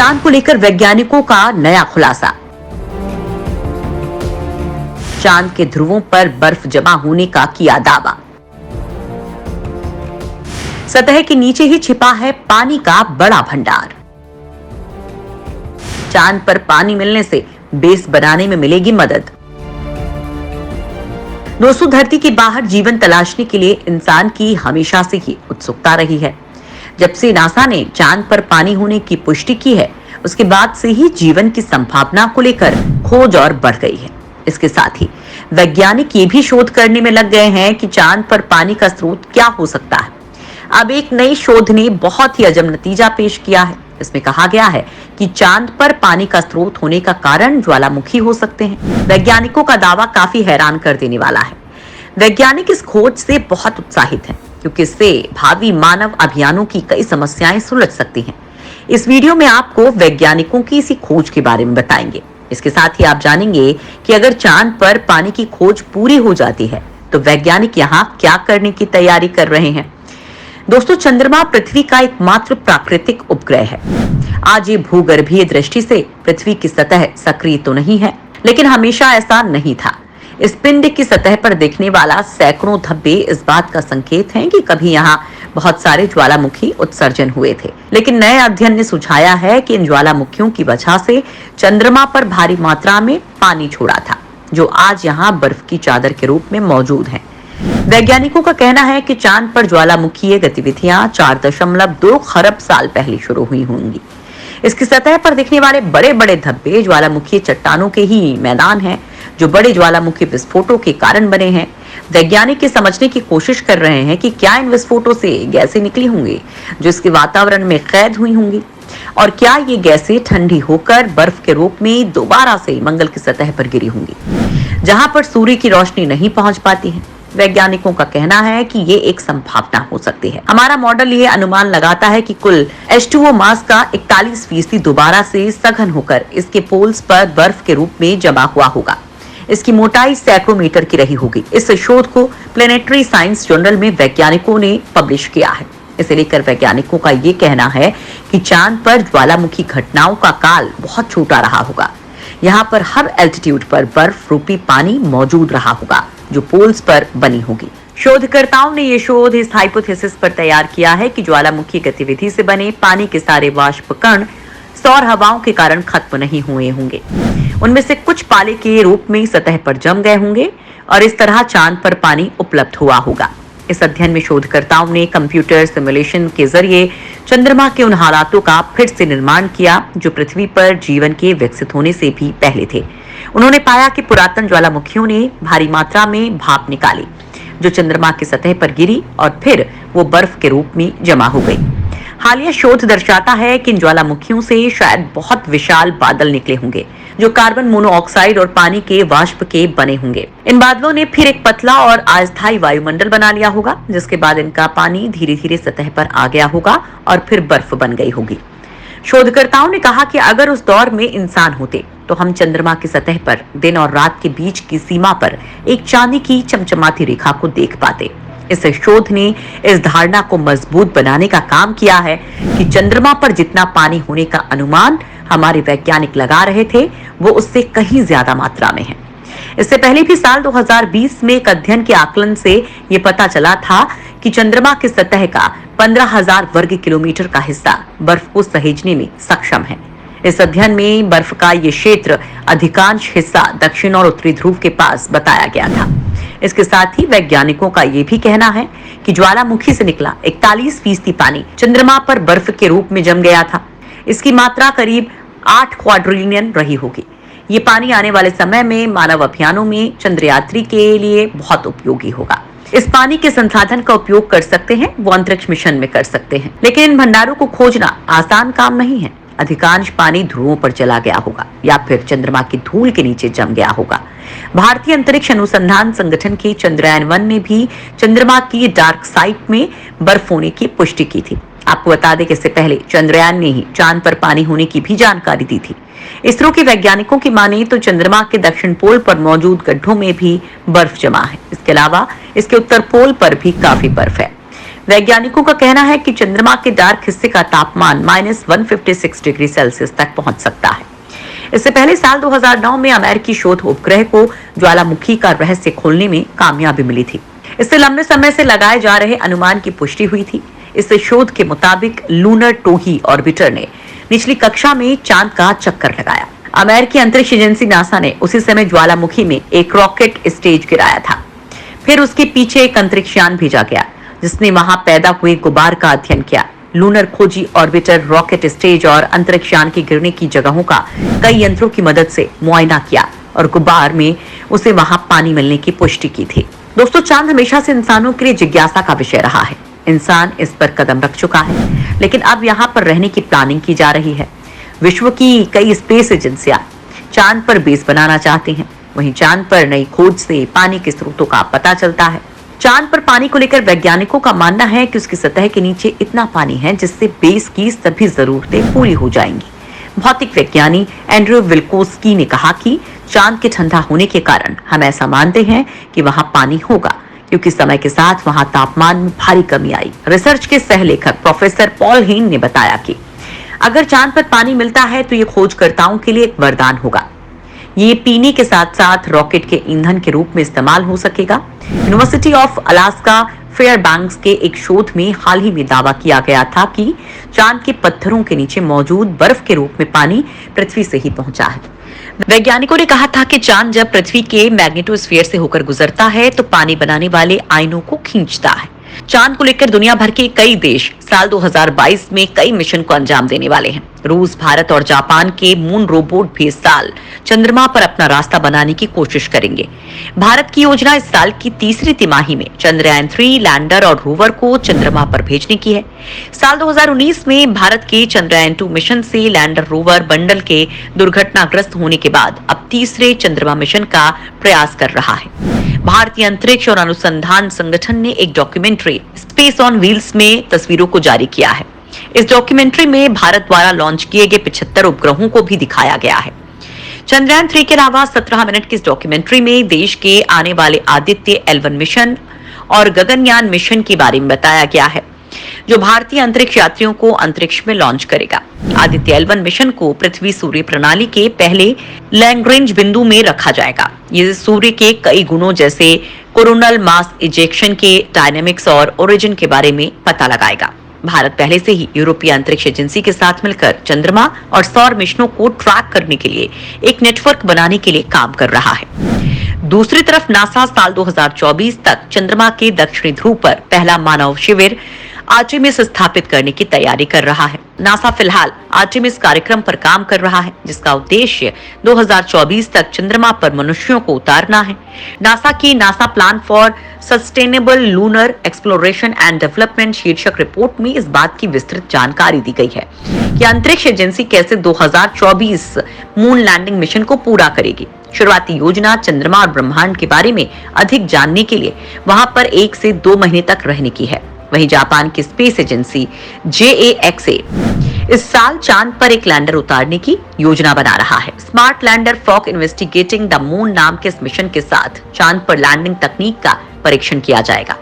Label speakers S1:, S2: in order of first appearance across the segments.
S1: चांद को लेकर वैज्ञानिकों का नया खुलासा। चांद के ध्रुवों पर बर्फ जमा होने का किया दावा। सतह के नीचे ही छिपा है पानी का बड़ा भंडार। चांद पर पानी मिलने से बेस बनाने में मिलेगी मदद। दोस्तों, धरती के बाहर जीवन तलाशने के लिए इंसान की हमेशा से ही उत्सुकता रही है। जब से नासा ने चांद पर पानी होने की पुष्टि की है, उसके बाद से ही जीवन की संभावना को लेकर खोज और बढ़ गई है। इसके साथ ही वैज्ञानिक ये भी शोध करने में लग गए हैं कि चांद पर पानी का स्रोत क्या हो सकता है। अब एक नई शोध ने बहुत ही अजब नतीजा पेश किया है। इसमें कहा गया है कि चांद पर पानी का स्रोत होने का कारण ज्वालामुखी हो सकते हैं। वैज्ञानिकों का दावा काफी हैरान कर देने वाला है। वैज्ञानिक इस खोज से बहुत उत्साहित हैं, क्योंकि इससे भावी मानव अभियानों की कई समस्याएं सुलझ सकती हैं। इस वीडियो में आपको वैज्ञानिकों की इसी खोज के बारे में बताएंगे। इसके साथ ही आप जानेंगे कि अगर चांद पर पानी की खोज पूरी हो जाती है तो वैज्ञानिक यहाँ क्या करने की तैयारी कर रहे हैं। दोस्तों, चंद्रमा पृथ्वी का एकमात्र प्राकृतिक उपग्रह है। आज ये भूगर्भीय दृष्टि से पृथ्वी की सतह सक्रिय तो नहीं है, लेकिन हमेशा ऐसा नहीं था। इस पिंड की सतह पर दिखने वाला सैकड़ों धब्बे इस बात का संकेत हैं कि कभी यहाँ बहुत सारे ज्वालामुखी उत्सर्जन हुए थे। लेकिन नए अध्ययन ने सुझाया है कि इन ज्वालामुखियों की वजह से चंद्रमा पर भारी मात्रा में पानी छोड़ा था, जो आज यहाँ बर्फ की चादर के रूप में मौजूद है। वैज्ञानिकों का कहना है कि चांद पर ज्वालामुखीय गतिविधियां 4.2 खरब साल पहले शुरू हुई होंगी। इसकी सतह पर दिखने वाले बड़े बड़े धब्बे ज्वालामुखीय चट्टानों के ही मैदान हैं, जो बड़े ज्वालामुखी विस्फोटों के कारण बने हैं। वैज्ञानिक ये समझने की कोशिश कर रहे हैं कि क्या इन विस्फोटों से गैसें निकली होंगी जो इसके वातावरण में कैद हुई होंगी, और क्या ये गैसें ठंडी होकर बर्फ के रूप में दोबारा से मंगल की सतह पर गिरी होंगी, जहां पर सूर्य की रोशनी नहीं पहुंच पाती है। वैज्ञानिकों का कहना है कि ये एक संभावना हो सकती है। हमारा मॉडल ये अनुमान लगाता है कि कुल H2O मास का 41% दोबारा से सघन होकर इसके पोल्स पर बर्फ के रूप में जमा हुआ होगा। इसकी मोटाई सैकड़ों मीटर की रही होगी। इस शोध को प्लेनेटरी साइंस जर्नल में वैज्ञानिकों ने पब्लिश किया है। इसे लेकर वैज्ञानिकों का ये कहना है कि चांद पर ज्वालामुखी घटनाओं का काल बहुत छोटा रहा होगा। यहाँ पर हर एल्टीट्यूड पर बर्फ रूपी पानी मौजूद रहा होगा, जो पोल्स पर बनी होगी। शोधकर्ताओं ने ये शोध इस हाइपोथेसिस पर तैयार किया है कि ज्वालामुखी गतिविधि से बने पानी के सारे वाष्प कण सौर हवाओं के कारण खत्म नहीं हुए होंगे। उनमें से कुछ पाले के रूप में सतह पर जम गए होंगे और इस तरह चांद पर पानी उपलब्ध हुआ होगा। इस अध्ययन में शोधकर्ताओं ने कंप्यूटर सिमुलेशन के जरिए चंद्रमा के उन हालातों का फिर से निर्माण किया जो पृथ्वी पर जीवन के विकसित होने से भी पहले थे। उन्होंने पाया कि पुरातन ज्वालामुखियों ने भारी मात्रा में भाप निकाली, जो चंद्रमा की सतह पर गिरी और फिर वो बर्फ के रूप में जमा हो गई। हालिया शोध दर्शाता है कि इन ज्वालामुखियों से शायद बहुत विशाल बादल निकले होंगे, जो कार्बन मोनोऑक्साइड और पानी के वाष्प के बने होंगे। इन बादलों ने फिर एक पतला और अस्थायी वायुमंडल बना लिया होगा, जिसके बाद इनका पानी धीरे धीरे सतह पर आ गया होगा और फिर बर्फ बन गई होगी। शोधकर्ताओं ने कहा कि अगर उस दौर में इंसान होते तो हम चंद्रमा की सतह पर दिन और रात के बीच की सीमा पर एक चांदी की चमचमाती रेखा को देख पाते। इस शोध ने इस धारणा को मजबूत बनाने का काम किया है कि चंद्रमा पर जितना पानी होने का अनुमान हमारे वैज्ञानिक लगा रहे थे, वो उससे कहीं ज्यादा मात्रा में है। इससे पहले भी साल 2020 में एक अध्ययन के आकलन से ये पता चला था कि चंद्रमा की सतह का 15,000 वर्ग किलोमीटर का हिस्सा बर्फ को सहेजने में सक्षम है। इस अध्ययन में बर्फ का ये क्षेत्र अधिकांश हिस्सा दक्षिण और उत्तरी ध्रुव के पास बताया गया था। इसके साथ ही वैज्ञानिकों का ये भी कहना है कि ज्वालामुखी से निकला 41% पानी चंद्रमा पर बर्फ के रूप में जम गया था। इसकी मात्रा करीब 8 क्वाड्रिलियन रही होगी। ये पानी आने वाले समय में मानव अभियानों में चंद्रयात्री के लिए बहुत उपयोगी होगा। इस पानी के संसाधन का उपयोग कर सकते हैं, वो अंतरिक्ष मिशन में कर सकते हैं, लेकिन इन भंडारों को खोजना आसान काम नहीं है। अधिकांश पानी ध्रुवों पर चला गया होगा या फिर चंद्रमा की धूल के नीचे जम गया होगा। भारतीय अंतरिक्ष अनुसंधान संगठन के चंद्रयान-1 ने भी चंद्रमा की डार्क साइड में बर्फ होने की पुष्टि की थी। आपको बता दें कि इससे पहले चंद्रयान ने ही चांद पर पानी होने की भी जानकारी दी थी। इसरो के वैज्ञानिकों की माने तो चंद्रमा के दक्षिण पोल पर मौजूद गड्ढों में भी बर्फ जमा है। इसके अलावा इसके उत्तर पोल पर भी काफी बर्फ है। वैज्ञानिकों का कहना है कि चंद्रमा के डार्क हिस्से का तापमान -156 डिग्री सेल्सियस तक पहुंच सकता है। इससे पहले साल 2009 में अमेरिकी शोध उपग्रह को ज्वालामुखी का रहस्य खोलने में कामयाबी मिली थी। इससे लंबे समय से लगाए जा रहे अनुमान की पुष्टि हुई थी। इस शोध के मुताबिक लूनर टोही ऑर्बिटर ने निचली कक्षा में चांद का चक्कर लगाया। अमेरिकी अंतरिक्ष एजेंसी नासा ने उसी समय ज्वालामुखी में एक रॉकेट स्टेज गिराया था। फिर उसके पीछे एक अंतरिक्ष यान भेजा गया जिसने वहां पैदा हुए गुबार का अध्ययन किया। लूनर खोजी ऑर्बिटर, रॉकेट स्टेज और अंतरिक्ष यान के गिरने की जगहों का कई यंत्रों की मदद से मुआयना किया और गुबार में उसे वहां पानी मिलने की पुष्टि की थी। दोस्तों, चांद हमेशा से इंसानों के लिए जिज्ञासा का विषय रहा है। इंसान इस पर कदम रख चुका है, लेकिन अब यहाँ पर रहने की प्लानिंग की जा रही है। विश्व की कई स्पेस एजेंसियां चांद पर बेस बनाना चाहती हैं। वहीं चांद पर नई खोज से पानी के स्रोतों का पता चलता है। चांद पर पानी को लेकर वैज्ञानिकों का मानना है कि उसकी सतह के नीचे इतना पानी है जिससे बेस की सभी जरूरतें पूरी हो जाएंगी। भौतिक वैज्ञानी एंड्रयू विल्कोस्की ने कहा कि चांद के ठंडा होने के कारण हम ऐसा मानते हैं कि वहां पानी होगा, क्योंकि समय के साथ वहां तापमान में भारी कमी आई। रिसर्च के सहलेखक प्रोफेसर पॉल हेन ने बताया कि अगर चांद पर पानी मिलता है तो ये खोजकर्ताओं के लिए एक वरदान होगा। ये पीने के साथ साथ रॉकेट के ईंधन के रूप में इस्तेमाल हो सकेगा। यूनिवर्सिटी ऑफ अलास्का फेयरबैंक्स के एक शोध में हाल ही में दावा किया गया था कि चांद के पत्थरों के नीचे मौजूद बर्फ के रूप में पानी पृथ्वी से ही पहुंचा है। वैज्ञानिकों ने कहा था कि चांद जब पृथ्वी के मैग्नेटोस्फीयर से होकर गुजरता है तो पानी बनाने वाले आयनों को खींचता है। चांद को लेकर दुनिया भर के कई देश साल 2022 में कई मिशन को अंजाम देने वाले हैं। रूस, भारत और जापान के मून रोबोट भी इस साल चंद्रमा पर अपना रास्ता बनाने की कोशिश करेंगे। भारत की योजना इस साल की तीसरी तिमाही में चंद्रयान 3 लैंडर और रोवर को चंद्रमा पर भेजने की है। साल 2019 में भारत के चंद्रयान 2 मिशन से लैंडर रोवर बंडल के दुर्घटनाग्रस्त होने के बाद अब तीसरे चंद्रमा मिशन का प्रयास कर रहा है। भारतीय अंतरिक्ष और अनुसंधान संगठन ने एक डॉक्यूमेंट्री स्पेस ऑन व्हील्स में तस्वीरों को जारी किया है। इस डॉक्यूमेंट्री में भारत द्वारा लॉन्च किए गए 75 उपग्रहों को भी दिखाया गया है। चंद्रयान 3 के अलावा 17 मिनट की इस डॉक्यूमेंट्री में देश के आने वाले आदित्य L1 मिशन और गगनयान मिशन के बारे में बताया गया है, जो भारतीय अंतरिक्ष यात्रियों को अंतरिक्ष में लॉन्च करेगा। आदित्य L1 मिशन को पृथ्वी सूर्य प्रणाली के पहले लैग्रेंज बिंदु में रखा जाएगा। ये सूर्य के कई गुणों जैसे कोरोनल मास इजेक्शन के डायनेमिक्स और ओरिजिन के बारे में पता लगाएगा। भारत पहले से ही यूरोपीय अंतरिक्ष एजेंसी के साथ मिलकर चंद्रमा और सौर मिशनों को ट्रैक करने के लिए एक नेटवर्क बनाने के लिए काम कर रहा है। दूसरी तरफ नासा साल 2024 तक चंद्रमा के दक्षिणी ध्रुव पर पहला मानव शिविर आर्टेमिस स्थापित करने की तैयारी कर रहा है। नासा फिलहाल आर्टेमिस कार्यक्रम पर काम कर रहा है, जिसका उद्देश्य 2024 तक चंद्रमा पर मनुष्यों को उतारना है। नासा की NASA plan for sustainable lunar exploration and development शीर्षक रिपोर्ट में इस बात की विस्तृत जानकारी दी गई है कि अंतरिक्ष एजेंसी कैसे 2024 मून लैंडिंग मिशन को पूरा करेगी। शुरुआती योजना चंद्रमा और ब्रह्मांड के बारे में अधिक जानने के लिए वहां पर 1 से 2 महीने तक रहने की है। वहीं जापान की स्पेस एजेंसी JAXA इस साल चांद पर एक लैंडर उतारने की योजना बना रहा है। Smart Lander for Investigating the Moon नाम के इस मिशन के साथ चांद पर लैंडिंग तकनीक का परीक्षण किया जाएगा।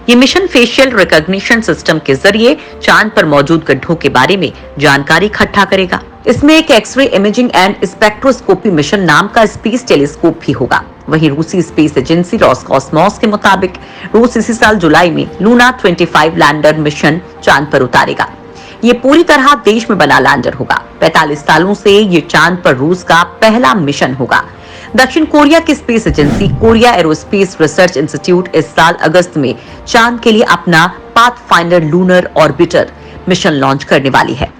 S1: ये मिशन फेशियल रिकॉग्निशन सिस्टम के जरिए चांद पर मौजूद गड्ढों के बारे में जानकारी इकट्ठा करेगा। इसमें एक X-ray Imaging and Spectroscopy Mission नाम का स्पेस टेलीस्कोप भी होगा। वहीं रूसी स्पेस एजेंसी रोसकॉस्मोस के मुताबिक रूस इसी साल जुलाई में लूना 25 लैंडर मिशन चांद पर उतारेगा। ये पूरी तरह देश में बना लैंडर होगा। 45 सालों से ये चांद पर रूस का पहला मिशन होगा। दक्षिण कोरिया की space agency Korea aerospace research institute इस साल अगस्त में चांद के लिए अपना pathfinder lunar orbiter mission launch करने वाली है।